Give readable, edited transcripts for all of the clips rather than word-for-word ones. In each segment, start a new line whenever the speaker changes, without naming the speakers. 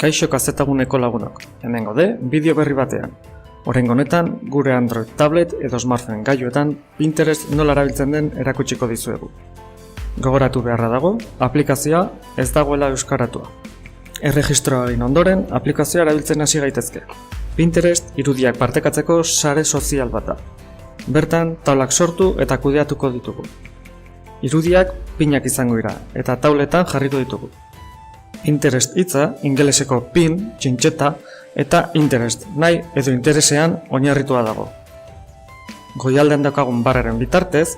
Kaixo kazetaguneko lagunok, hemen gaude bideo berri batean. Oraingo honetan, gure Android tablet edo smartphone gailuetan Pinterest nola erabiltzen den erakutsiko dizuegu. Gogoratu beharra dago, aplikazioa ez dagoela euskaratua. Erregistroaren ondoren, aplikazioa erabiltzen hasi gaitezke. Pinterest irudiak partekatzeko sare sozial bat da. Bertan, taulak sortu eta kudeatuko ditugu. Irudiak pinak izango dira eta tauletan jarriko ditugu. Pinterest hitza ingeleseko pin, txintxeta, eta interest, nahi edo interesean oinarritua dago. Goialdean daukagun barraren bitartez,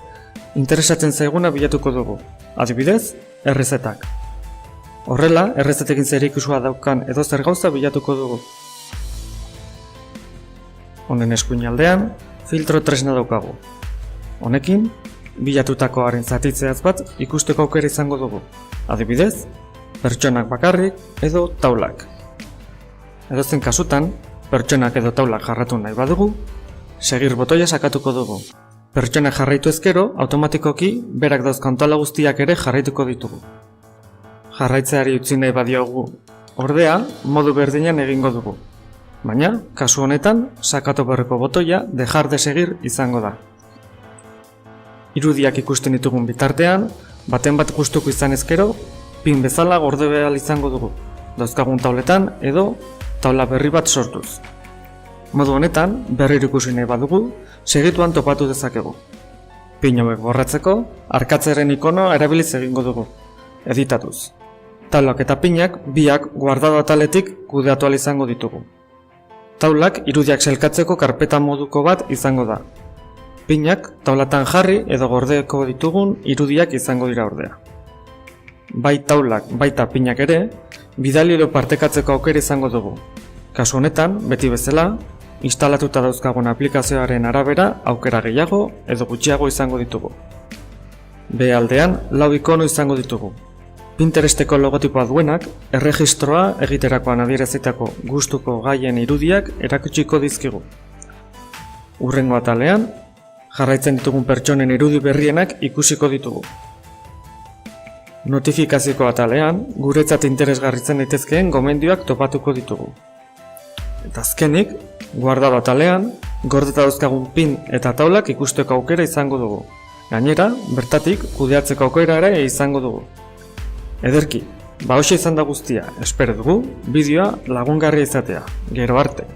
interesatzen zaiguna bilatuko dugu, adibidez, errezetak. Horrela, errezetekin zerikusia daukan edozer gauza bilatuko dugu. Honen eskuinaldean, filtro tresna daukagu. Honekin, bilatutakoaren zatitzeaz bat ikusteko aukera izango dugu, adibidez, pertsonak bakarrik edo taulak. Edozen kasutan, pertsonak edo taulak jarratu nahi badugu, segir botoia sakatuko dugu. Pertsonak jarraitu ezkero, automatikoki berak dauzkan taula guztiak ere jarraituko ditugu. Jarraitzeari utzi nahi badiogu, ordea, modu berdinean egingo dugu. Baina, kasu honetan, sakatu berreko botoia dejar de seguir izango da. Irudiak ikusten ditugun bitartean, baten bat gustuko izan ezkero, pin bezala gorde behar izango dugu, dauzkagun tauletan edo taula berri bat sortuz. Modu honetan, berriro ikusi nahi badugu, segituan topatu dezakegu. Pin hauek borratzeko, arkatzeren ikonoa erabiliz egingo dugu, editatuz. Taulak eta pinak biak guardado ataletik kudeatu ahal izango ditugu. Taulak irudiak sailkatzeko karpeta moduko bat izango da. Pinak taulatan jarri edo gordeko ditugun irudiak izango dira ordea. Bai taulak, baita pinak ere, bidali edo partekatzeko aukera izango dugu. Kasu honetan, beti bezala, instalatuta dauzkagun aplikazioaren arabera aukera gehiago edo gutxiago izango ditugu. B aldean, 4 ikono izango ditugu. Pinteresteko logotipoa duenak, erregistroa egiterakoan adierazitako gustuko gaien irudiak erakutsiko dizkigu. Hurrengo atalean, jarraitzen ditugun pertsonen irudi berrienak ikusiko ditugu. Notifikazioko atalean, guretzat interesgarritzen daitezkeen gomendioak topatuko ditugu. Eta azkenik, guardado atalean, gordeta dauzkagun pin eta taulak ikusteko aukera izango dugu. Gainera, bertatik kudeatzeko aukera ere izango dugu. Ederki, hoxe izan da guztia, espero dugu, bideoa lagungarria izatea. Gero arte!